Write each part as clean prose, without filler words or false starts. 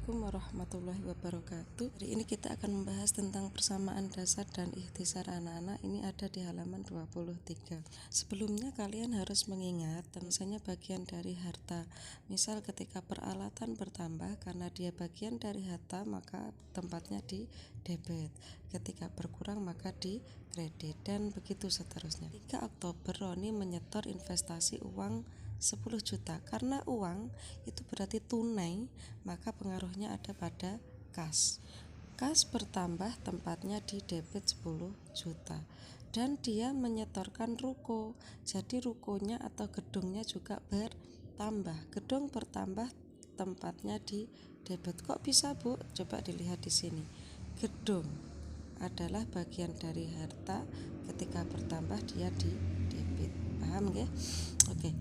Assalamualaikum warahmatullahi wabarakatuh. Hari ini kita akan membahas tentang persamaan dasar dan ikhtisar anak-anak. Ini ada di halaman 23. Sebelumnya kalian harus mengingat misalnya bagian dari harta. Misal ketika peralatan bertambah karena dia bagian dari harta maka tempatnya di debit. Ketika berkurang maka di kredit dan begitu seterusnya. 3 Oktober Roni menyetor investasi uang 10 juta. Karena uang itu berarti tunai, maka pengaruhnya ada pada kas. Kas bertambah tempatnya di debit 10 juta. Dan dia menyetorkan ruko. Jadi rukonya atau gedungnya juga bertambah. Gedung bertambah tempatnya di debit. Kok bisa, Bu? Coba dilihat di sini. Gedung adalah bagian dari harta, ketika bertambah dia di debit. Paham ya? Oke.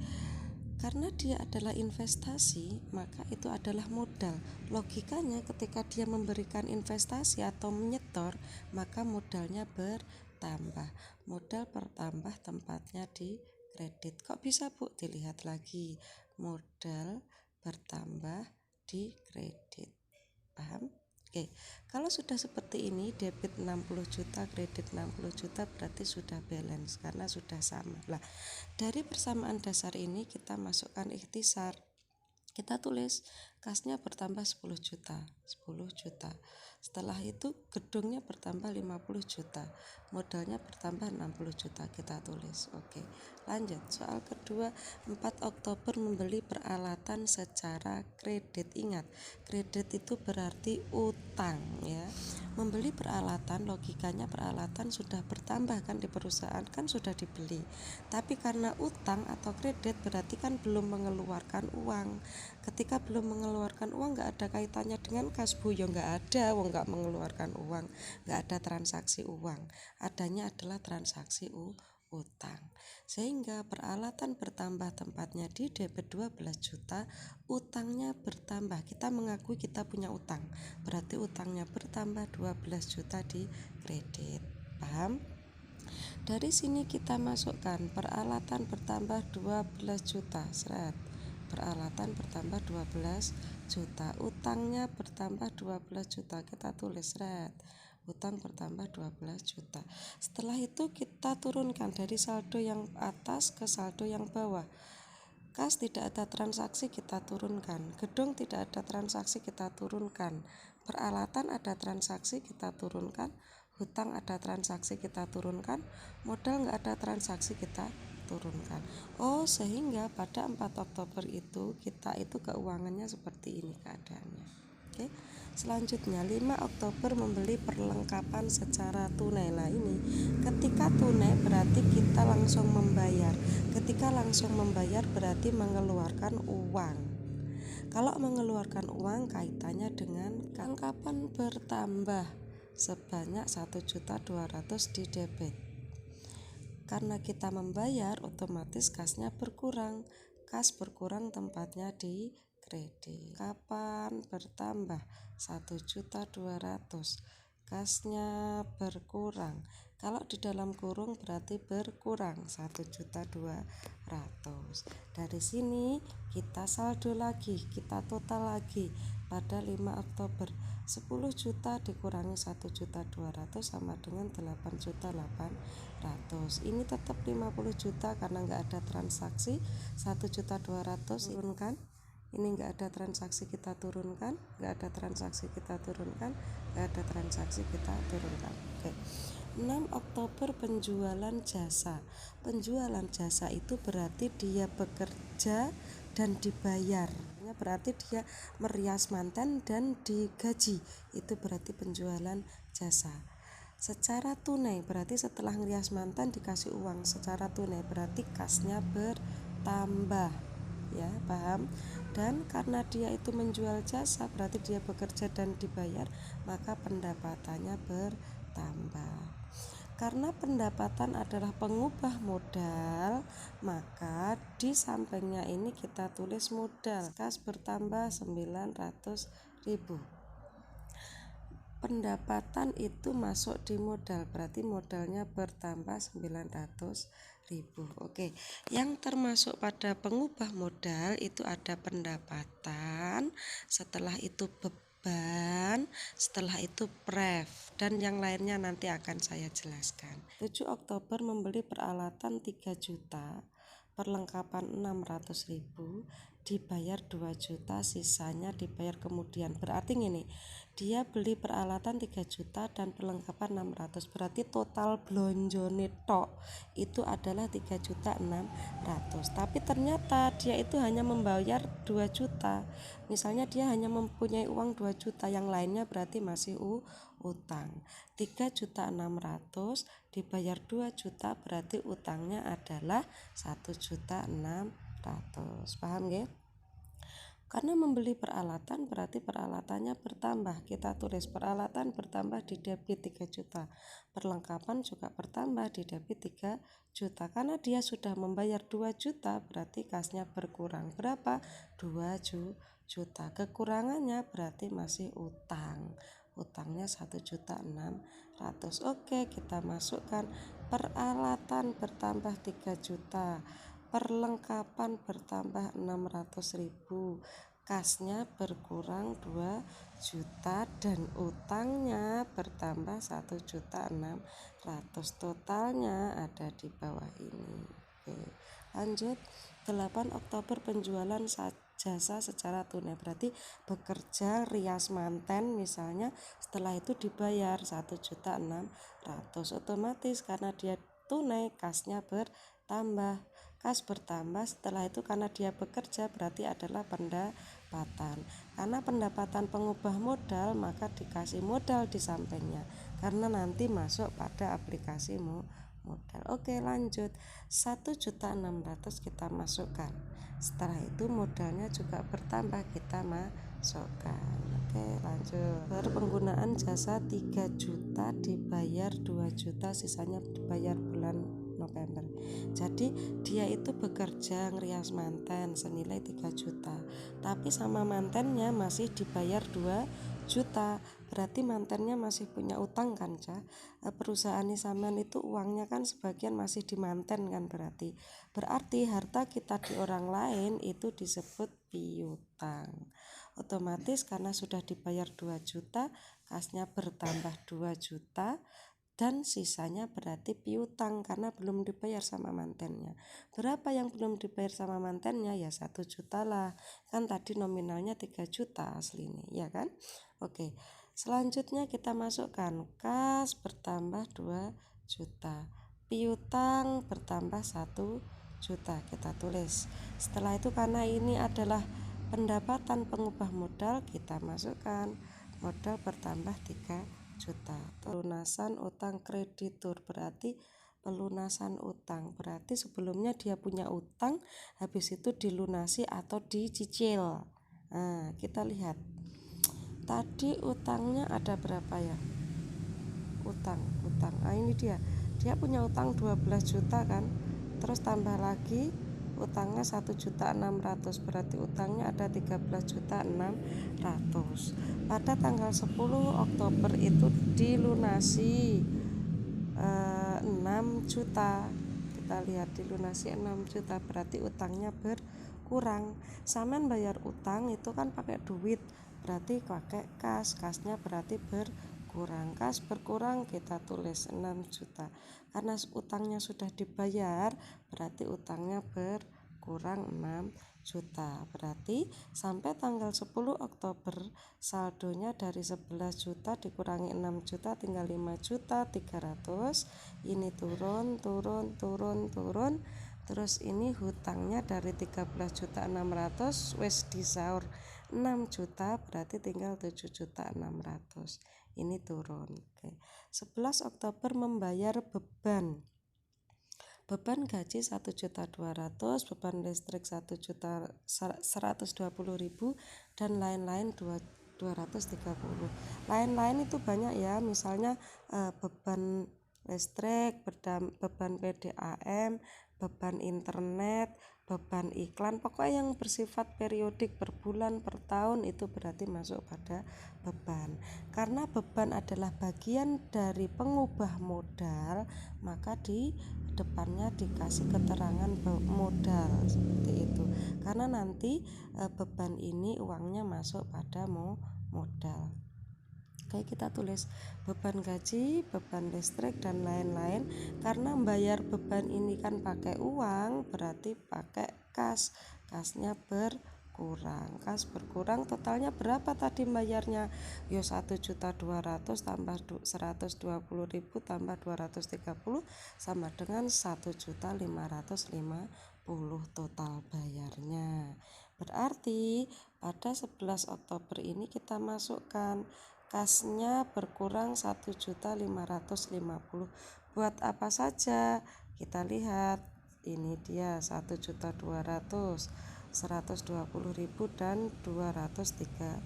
Karena dia adalah investasi, maka itu adalah modal. Logikanya ketika dia memberikan investasi atau menyetor, maka modalnya bertambah. Modal bertambah tempatnya di kredit. Kok bisa, Bu? Dilihat lagi. Modal bertambah di kredit. Paham? Oke, kalau sudah seperti ini, debit 60 juta, kredit 60 juta, berarti sudah balance karena sudah sama. Lah, dari persamaan dasar ini kita masukkan ikhtisar. Kita tulis kasnya bertambah 10 juta. Setelah itu gedungnya bertambah 50 juta. Modalnya bertambah 60 juta. Kita tulis. Oke. Lanjut. Soal kedua, 4 Oktober membeli peralatan secara kredit. Ingat, kredit itu berarti utang ya. Membeli peralatan, logikanya peralatan sudah bertambah kan di perusahaan, kan sudah dibeli. Tapi karena utang atau kredit berarti kan belum mengeluarkan uang. Ketika belum mengeluarkan uang nggak ada kaitannya dengan kas, Bu. Ya nggak ada, wong nggak mengeluarkan uang, nggak ada transaksi uang. Adanya adalah transaksi utang. Sehingga peralatan bertambah tempatnya di debit 12 juta, utangnya bertambah. Kita mengakui kita punya utang. Berarti utangnya bertambah 12 juta di kredit. Paham? Dari sini kita masukkan peralatan bertambah 12 juta. Peralatan bertambah 12 juta. Utangnya bertambah 12 juta. Kita tulis utang bertambah 12 juta. Setelah itu kita turunkan dari saldo yang atas ke saldo yang bawah. Kas tidak ada transaksi, kita turunkan. Gedung tidak ada transaksi, kita turunkan. Peralatan ada transaksi, kita turunkan. Hutang ada transaksi, kita turunkan. Modal nggak ada transaksi, kita turunkan. Oh, sehingga pada 4 Oktober itu kita itu keuangannya seperti ini keadaannya. Oke. Selanjutnya 5 Oktober membeli perlengkapan secara tunai. Nah ini ketika tunai berarti kita langsung membayar. Ketika langsung membayar berarti mengeluarkan uang. Kalau mengeluarkan uang kaitannya dengan perlengkapan bertambah sebanyak 1.200.000 di debit. Karena kita membayar otomatis kasnya berkurang. Kas berkurang tempatnya di kredit. Kapan bertambah 1.200.000, kasnya berkurang. Kalau di dalam kurung berarti berkurang 1.200.000. Dari sini kita saldo lagi, kita total lagi pada 5 Oktober. 10 juta dikurangi 1.200.000 sama dengan 8.800. Ini tetap 50 juta karena nggak ada transaksi. 1.200.000 turunkan. Ini nggak ada transaksi, kita turunkan. Nggak ada transaksi, kita turunkan. Nggak ada transaksi, kita turunkan. Oke. 6 Oktober penjualan jasa. Penjualan jasa itu berarti dia bekerja dan dibayar. Berarti dia merias manten dan digaji. Itu berarti penjualan jasa. Secara tunai berarti setelah ngerias mantan dikasih uang secara tunai berarti kasnya bertambah. Ya, paham? Dan karena dia itu menjual jasa berarti dia bekerja dan dibayar, maka pendapatannya bertambah. Karena pendapatan adalah pengubah modal, maka di sampingnya ini kita tulis modal. Kas bertambah 900.000. Pendapatan itu masuk di modal, berarti modalnya bertambah 900.000. Oke, yang termasuk pada pengubah modal itu ada pendapatan, setelah itu beban beban, setelah itu pref, dan yang lainnya nanti akan saya jelaskan. 7 Oktober membeli peralatan 3 juta, perlengkapan 600.000, dibayar 2 juta, sisanya dibayar kemudian. Berarti gini, dia beli peralatan 3 juta dan perlengkapan 600, berarti total blonjone tok itu adalah 3.600.000. Tapi ternyata dia itu hanya membayar 2 juta. Misalnya dia hanya mempunyai uang 2 juta, yang lainnya berarti masih utang. 3.600.000 dibayar 2 juta, berarti utangnya adalah 1.600.000. Paham nggih? Karena membeli peralatan berarti peralatannya bertambah. Kita tulis peralatan bertambah di debit 3 juta. Perlengkapan juga bertambah di debit 3 juta. Karena dia sudah membayar 2 juta berarti kasnya berkurang. Berapa? 2 juta. Kekurangannya berarti masih utang. Utangnya 1.600.000. Oke, kita masukkan peralatan bertambah 3 juta. Perlengkapan bertambah 600.000, kasnya berkurang 2 juta dan utangnya bertambah 1.600.000. Totalnya ada di bawah ini. Oke, lanjut. 8 Oktober penjualan jasa secara tunai, berarti bekerja rias manten misalnya, setelah itu dibayar 1.600.000. Otomatis karena dia tunai kasnya bertambah. Kas bertambah setelah itu karena dia bekerja berarti adalah pendapatan. Karena pendapatan pengubah modal maka dikasih modal di sampingnya karena nanti masuk pada aplikasi modal. Oke, lanjut. 1.600.000 kita masukkan. Setelah itu modalnya juga bertambah, kita masukkan. Oke, lanjut. Penggunaan jasa 3 juta dibayar 2 juta, sisanya dibayar bulan November. Jadi dia itu bekerja ngerias manten senilai 3 juta, tapi sama mantennya masih dibayar 2 juta. Berarti mantennya masih punya utang kan, Cah? Perusahaan sampean itu uangnya kan sebagian masih di manten kan, berarti harta kita di orang lain itu disebut piutang. Otomatis karena sudah dibayar 2 juta, kasnya bertambah 2 juta dan sisanya berarti piutang karena belum dibayar sama mantennya. Berapa yang belum dibayar sama mantennya? Ya 1 juta lah. Kan tadi nominalnya 3 juta asli ini, ya kan? Oke. Selanjutnya kita masukkan kas bertambah 2 juta. Piutang bertambah 1 juta. Kita tulis. Setelah itu karena ini adalah pendapatan pengubah modal, kita masukkan modal bertambah 3 juta. Pelunasan utang kreditur berarti pelunasan utang, berarti sebelumnya dia punya utang, habis itu dilunasi atau dicicil. Nah, kita lihat tadi utangnya ada berapa ya? Utang. Ini dia punya utang 12 juta kan, terus tambah lagi utangnya 1.600.000, berarti utangnya ada 13.600.000. Pada tanggal 10 Oktober itu dilunasi 6 juta. Kita lihat dilunasi 6 juta, berarti utangnya berkurang. Samen bayar utang itu kan pakai duit, berarti pakai kasnya berarti berkurang. Kas berkurang, kita tulis 6 juta. Karena utangnya sudah dibayar, berarti utangnya berkurang 6 juta. Berarti sampai tanggal 10 Oktober saldonya dari 11 juta dikurangi 6 juta tinggal 5.300.000. Ini turun. Terus ini hutangnya dari 13.600.000 wis disaur 6 juta, berarti tinggal 7.600.000. Ini turun. Oke. 11 Oktober membayar beban gaji 1.200.000, beban listrik 1.120.000 dan lain-lain 230. Lain-lain itu banyak ya, misalnya beban listrik, beban PDAM, beban internet, beban iklan, pokoknya yang bersifat periodik per bulan, per tahun itu berarti masuk pada beban. Karena beban adalah bagian dari pengubah modal, maka di depannya dikasih keterangan modal seperti itu. Karena nanti beban ini uangnya masuk pada modal. Oke, kita tulis beban gaji, beban listrik, dan lain-lain. Karena membayar beban ini kan pakai uang, berarti pakai kas. Kasnya berkurang. Kas berkurang, totalnya berapa tadi bayarnya? Yo 1.200.000 tambah 120.000 tambah 230 sama dengan 1.550.000 total bayarnya. Berarti pada 11 Oktober ini kita masukkan kasnya berkurang 1.550.000. Buat apa saja? Kita lihat. Ini dia 1.200.000, 120.000 dan 203.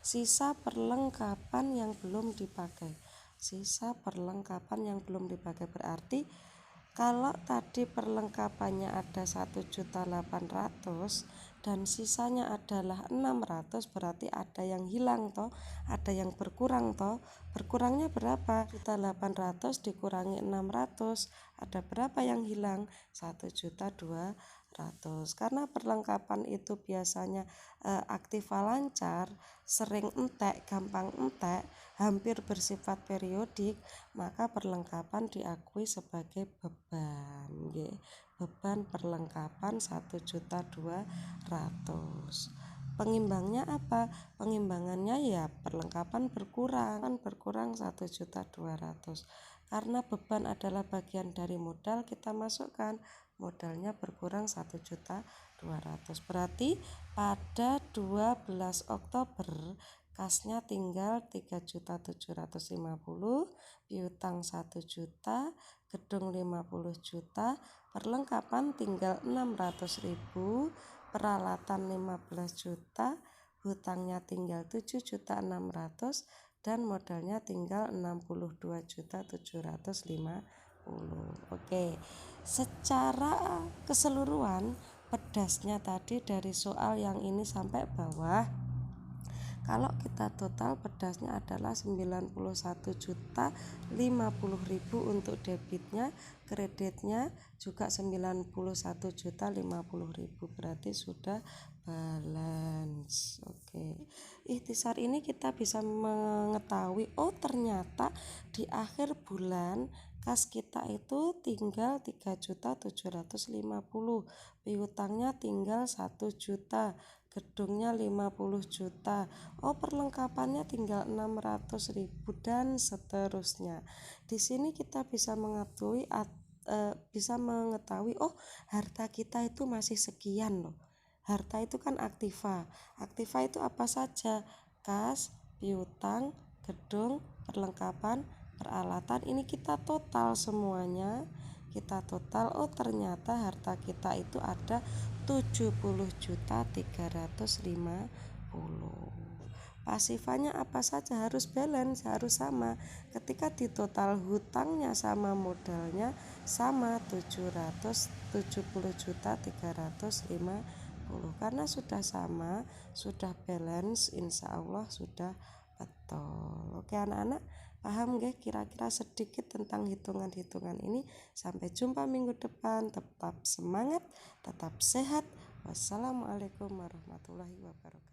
Sisa perlengkapan yang belum dipakai. Sisa perlengkapan yang belum dipakai berarti kalau tadi perlengkapannya ada 1.800.000 dan sisanya adalah 600, berarti ada yang hilang toh, ada yang berkurang toh. Berkurangnya berapa? 1.800 dikurangi 600, ada berapa yang hilang? 1.200.000. Karena perlengkapan itu biasanya aktiva lancar, sering entek, gampang entek, hampir bersifat periodik, maka perlengkapan diakui sebagai beban. Beban perlengkapan 1.200.000. Pengimbangnya apa? Pengimbangannya ya perlengkapan berkurang 1.200.000. Karena beban adalah bagian dari modal, kita masukkan modalnya berkurang 1.200.000. Berarti pada 12 Oktober kasnya tinggal 3.750.000, piutang 1 juta, gedung 50 juta, perlengkapan tinggal 600.000, peralatan 15 juta, hutangnya tinggal 7.600.000 dan modalnya tinggal 62.750.000. Oke, secara keseluruhan pedasnya tadi dari soal yang ini sampai bawah, kalau kita total pedasnya adalah 91.050.000 untuk debitnya, kreditnya juga 91.050.000, berarti sudah balance. Oke. Ikhtisar ini kita bisa mengetahui, oh ternyata di akhir bulan kas kita itu tinggal 3.750.000, piutangnya tinggal 1 juta, gedungnya 50 juta, oh perlengkapannya tinggal 600.000 dan seterusnya. Di sini kita bisa mengetahui oh harta kita itu masih sekian loh. Harta itu kan aktiva. Aktiva itu apa saja? Kas, piutang, gedung, perlengkapan, peralatan. Ini kita total semuanya. Kita total, oh ternyata harta kita itu ada 70.350.000. Pasifannya apa saja? Harus balance, harus sama. Ketika di total hutangnya sama, modalnya sama, 770.350.000. Karena sudah sama, sudah balance, insya Allah sudah betul. Oke anak-anak, paham gak kira-kira sedikit tentang hitungan-hitungan ini? Sampai jumpa minggu depan. Tetap semangat, tetap sehat. Wassalamualaikum warahmatullahi wabarakatuh.